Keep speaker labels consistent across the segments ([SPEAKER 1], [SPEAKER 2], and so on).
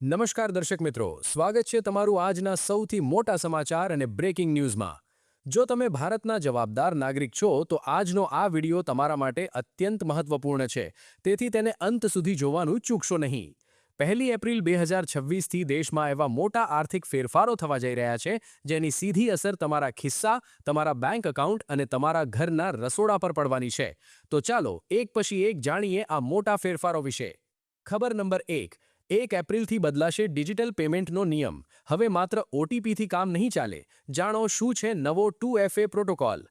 [SPEAKER 1] નમસ્કાર દર્શક મિત્રો, સ્વાગત છે તમારું આજના સૌથી મોટા સમાચાર અને બ્રેકિંગ ન્યૂઝમાં। જો તમે ભારતના જવાબદાર નાગરિક છો તો આજનો આ વિડિયો તમારા માટે અત્યંત મહત્વપૂર્ણ છે, તેથી તેને અંત સુધી જોવાનું ચૂકશો નહીં। 1 એપ્રિલ 2026થી દેશમાં એવા મોટા આર્થિક ફેરફારો થવા જઈ રહ્યા છે જેની સીધી અસર તમારા ખિસ્સા, તમારા બેંક એકાઉન્ટ અને તમારા ઘરના રસોડા પર પડવાની છે। તો ચાલો એક પછી એક જાણીએ આ મોટા ફેરફારો વિશે। ખબર નંબર 1 એપ્રિલથી બદલાશે ડિજિટલ પેમેન્ટનો નિયમ। હવે માત્ર ઓટીપીથી કામ નહીં ચાલે। જાણો શું છે નવો 2FA protocol.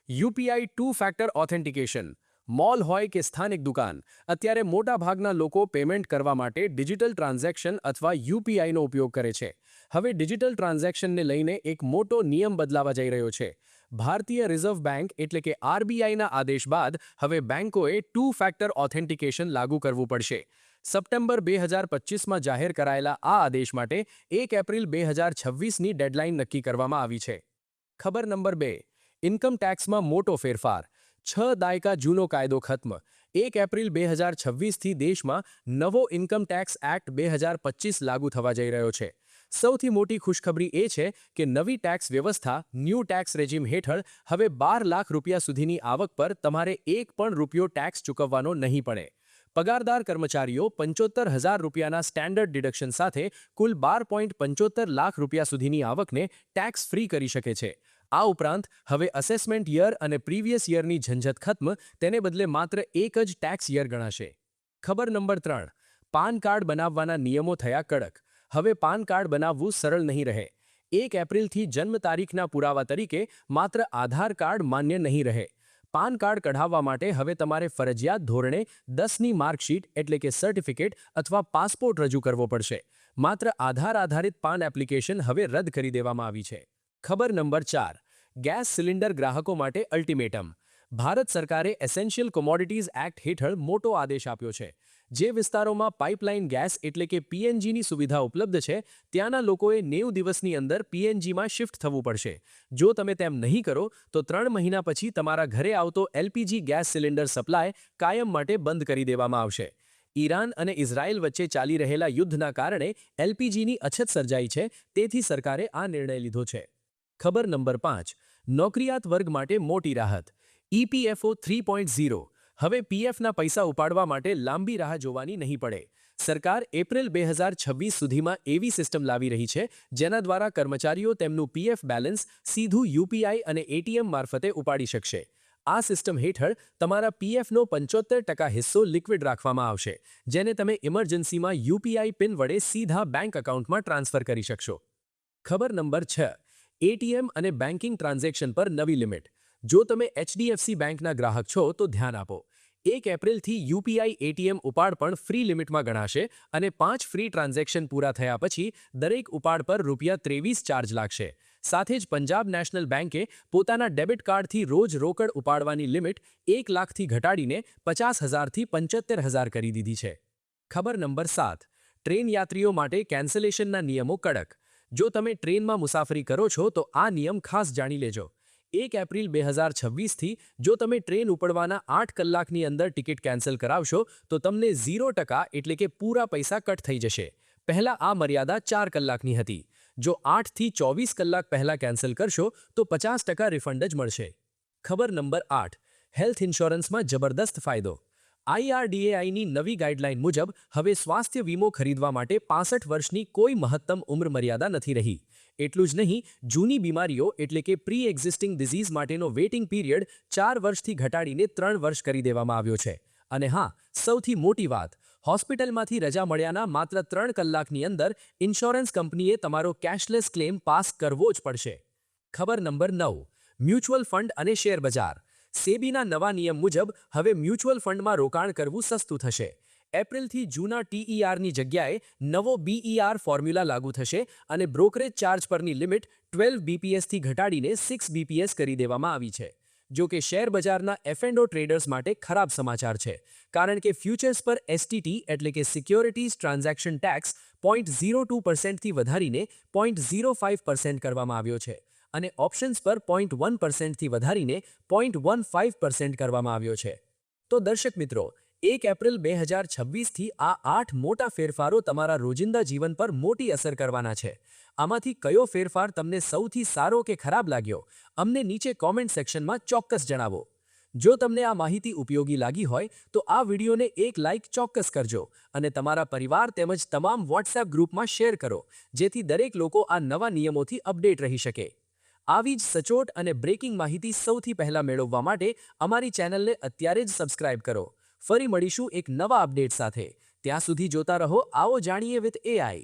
[SPEAKER 1] UPI two factor authentication. Mall હોય કે સ્થાનિક દુકાન, અત્યારે મોટાભાગના લોકો પેમેન્ટ કરવા માટે ડિજિટલ ટ્રાન્ઝેક્શન અથવા યુપીઆઈનો ઉપયોગ કરે છે। હવે ડિજિટલ ટ્રાન્ઝેક્શનને લઈને એક મોટો નિયમ બદલાવા જઈ રહ્યો છે। ભારતીય રિઝર્વ બેંક એટલે કે આરબીઆઈના આદેશ બાદ હવે બેંકોએ 2 ફેક્ટર ઓથેન્ટિકેશન લાગુ કરવું પડશે। સપ્ટેમ્બર 2025માં જાહેર કરાયેલા આ આદેશ માટે 1 એપ્રિલ 2026ની ડેડલાઇન નક્કી કરવામાં આવી છે। ખબર નંબર 2 ઇન્કમ ટેક્સમાં મોટો ફેરફાર। 6 દાયકા જૂનો કાયદો ખત્મ। 1 એપ્રિલ 2026થી દેશમાં નવો ઇન્કમ ટેક્સ એક્ટ 2025 લાગુ થવા જઈ રહ્યો છે। સૌથી મોટી ખુશખબરી એ છે કે નવી ટેક્સ વ્યવસ્થા ન્યૂ ટેક્સ રેજિમ હેઠળ હવે 12 લાખ રૂપિયા સુધીની આવક પર તમારે એક પણ રૂપિયો ટેક્સ ચૂકવવાનો નહીં પડે। પગારદાર કર્મચારીઓ 75,000 રૂપિયાના સ્ટેન્ડર્ડ ડિડક્શન સાથે કુલ 12.75 લાખ રૂપિયા સુધીની આવકને ટેક્સ ફ્રી કરી શકે છે। આ ઉપરાંત હવે અસેસમેન્ટ યર અને પ્રીવિયસ યરની ઝંઝટ ખત્મ, તેને બદલે માત્ર એક જ ટેક્સ યર ગણાશે। ખબર નંબર 3 પાન કાર્ડ બનાવવાના નિયમો થયા કડક। હવે પાન કાર્ડ બનાવવું સરળ નહીં રહે। 1 એપ્રિલથી જન્મ તારીખના પુરાવા તરીકે માત્ર આધાર કાર્ડ માન્ય નહીં રહે। પાન કાર્ડ કઢાવવા માટે હવે તમારે ફરજિયાત ધોરણે 10ની માર્કશીટ એટલે કે સર્ટિફિકેટ અથવા પાસપોર્ટ રજૂ કરવો પડશે। માત્ર આધાર આધારિત પાન એપ્લિકેશન હવે રદ કરી દેવામાં આવી છે। ખબર નંબર 4 ગેસ સિલિન્ડર ગ્રાહકો માટે અલ્ટિમેટમ। ભારત સરકારે એસેન્શિયલ કોમોડિટીઝ એક્ટ હેઠળ મોટો આદેશ આપ્યો છે। જે વિસ્તારોમાં પાઇપલાઇન ગેસ એટલે કે પીએનજીની સુવિધા ઉપલબ્ધ છે ત્યાંના લોકોએ 90 દિવસની અંદર પીએનજીમાં શિફ્ટ થવું પડશે। જો તમે તેમ નહીં કરો તો 3 મહિના પછી તમારા ઘરે આવતો એલપીજી ગેસ સિલિન્ડર સપ્લાય કાયમ માટે બંધ કરી દેવામાં આવશે। ઈરાન અને ઇઝરાયલ વચ્ચે ચાલી રહેલા યુદ્ધના કારણે એલપીજીની અછત સર્જાઈ છે, તેથી સરકારે આ નિર્ણય લીધો છે। ખબર નંબર 5 નોકરિયાત વર્ગ માટે મોટી રાહત। ઈપીએફઓ 3.0 હવે પીએફના પૈસા ઉપાડવા માટે લાંબી રાહ જોવાની નહીં પડે। સરકાર એપ્રિલ 2026 સુધીમાં એવી સિસ્ટમ લાવી રહી છે જેના દ્વારા કર્મચારીઓ તેમનું પીએફ બેલેન્સ સીધું યુપીઆઈ અને એટીએમ મારફતે ઉપાડી શકશે। આ સિસ્ટમ હેઠળ તમારા પીએફનો 75% હિસ્સો લિક્વિડ રાખવામાં આવશે, જેને તમે ઇમરજન્સીમાં યુપીઆઈ પિન વડે સીધા બેંક એકાઉન્ટમાં ટ્રાન્સફર કરી શકશો। ખબર નંબર 6 એટીએમ અને બેન્કિંગ ટ્રાન્ઝેક્શન પર નવી લિમિટ। જો તમે એચડીએફસી બેંકના ગ્રાહક છો તો ધ્યાન આપો। 1 એપ્રિલથી યુપીઆઈ એટીએમ ઉપાડ પણ ફ્રી લિમિટમાં ગણાશે અને 5 ફ્રી ટ્રાન્ઝેક્શન પૂરા થયા પછી દરેક ઉપાડ પર ₹23 ચાર્જ લાગશે। સાથે જ પંજાબ નેશનલ બેંકે પોતાના ડેબિટ કાર્ડથી રોજ રોકડ ઉપાડવાની લિમિટ 1 લાખથી ઘટાડીને 50,000થી 75,000 કરી દીધી છે। ખબર નંબર 7 ટ્રેન યાત્રીઓ માટે કેન્સલેશનના નિયમો કડક। જો તમે ટ્રેનમાં મુસાફરી કરો છો તો આ નિયમ ખાસ જાણી લેજો। 1 એપ્રિલ 2026થી જો તમે ટ્રેન ઉપડવાના 8 કલાકની અંદર ટિકિટ કેન્સલ કરાવશો તો તમને 0% એટલે કે પૂરા પૈસા કટ થઈ જશે। પહેલા આ મર્યાદા 4 કલાકની હતી। જો 8થી 24 કલાક પહેલા કેન્સલ કરશો તો 50% રિફંડ જ મળશે। ખબર નંબર 8 હેલ્થ ઇન્સ્યોરન્સમાં જબરદસ્ત ફાયદો। આઈઆરડીએઆઈની નવી ગાઈડલાઈન મુજબ હવે સ્વાસ્થ્ય વીમો ખરીદવા માટે 65 વર્ષની કોઈ મહત્તમ ઉંમર મર્યાદા નથી રહી। એટલું જ નહીં, જૂની બીમારીઓ એટલે કે પ્રી એક્ઝિસ્ટિંગ ડિઝીઝ માટેનો વેઇટિંગ પીરિયડ 4 વર્ષથી ઘટાડીને 3 વર્ષ કરી દેવામાં આવ્યો છે। અને હા, સૌથી મોટી વાત, હોસ્પિટલમાંથી રજા મળ્યાના માત્ર 3 કલાકની અંદર ઇન્સ્યોરન્સ કંપનીએ તમારો કેશલેસ ક્લેમ પાસ કરવો જ પડશે। ખબર નંબર 9 મ્યુચ્યુઅલ ફંડ અને શેર બજાર। સેબીના નવા નિયમ મુજબ હવે મ્યુચ્યુઅલ ફંડમાં રોકાણ કરવું સસ્તું થશે। એપ્રિલથી જૂના ટીઈઆરની જગ્યાએ નવો બીઈઆર ફોર્મ્યુલા લાગુ થશે અને બ્રોકરેજ ચાર્જ પરની લિમિટ 12 બીપીએસથી ઘટાડીને 6 બીપીએસ કરી દેવામાં આવી છે। જો કે શેર બજારના એફ&ઓ ટ્રેડર્સ માટે ખરાબ સમાચાર છે, કારણ કે ફ્યુચર્સ પર એસટીટી એટલે કે સિક્યોરિટીઝ ટ્રાન્ઝેક્શન ટેક્સ 0.02%થી વધારીને 0.05% કરવામાં આવ્યો છે અને ઓપ્શન્સ પર 0.1%થી વધારીને 0.15% કરવામાં આવ્યો છે। તો દર્શક મિત્રો,
[SPEAKER 2] 1 એપ્રિલ 2026થી આ 8 મોટા ફેરફારો તમારા રોજિંદા જીવન પર મોટી અસર કરવાના છે. આમાંથી કયો ફેરફાર તમને સૌથી સારો કે ખરાબ લાગ્યો? અમને નીચે કોમેન્ટ સેક્શનમાં ચોક્કસ જણાવો. જો તમને આ માહિતી ઉપયોગી લાગી હોય તો આ વિડીયોને એક લાઇક ચોક્કસ કરજો અને તમારા પરિવાર તેમજ તમામ વોટ્સએપ ગ્રુપમાં શેર કરો, જેથી દરેક લોકો આ નવા નિયમોથી અપડેટ રહી શકે. આવી જ સચોટ અને બ્રેકિંગ માહિતી સૌથી પહેલા મેળવવા માટે અમારી ચેનલને અત્યારે જ સબસ્ક્રાઇબ કરો. ફરી મળીશું એક નવા અપડેટ સાથે. ત્યાં સુધી જોતા રહો આવો જાણીએ વિથ AI.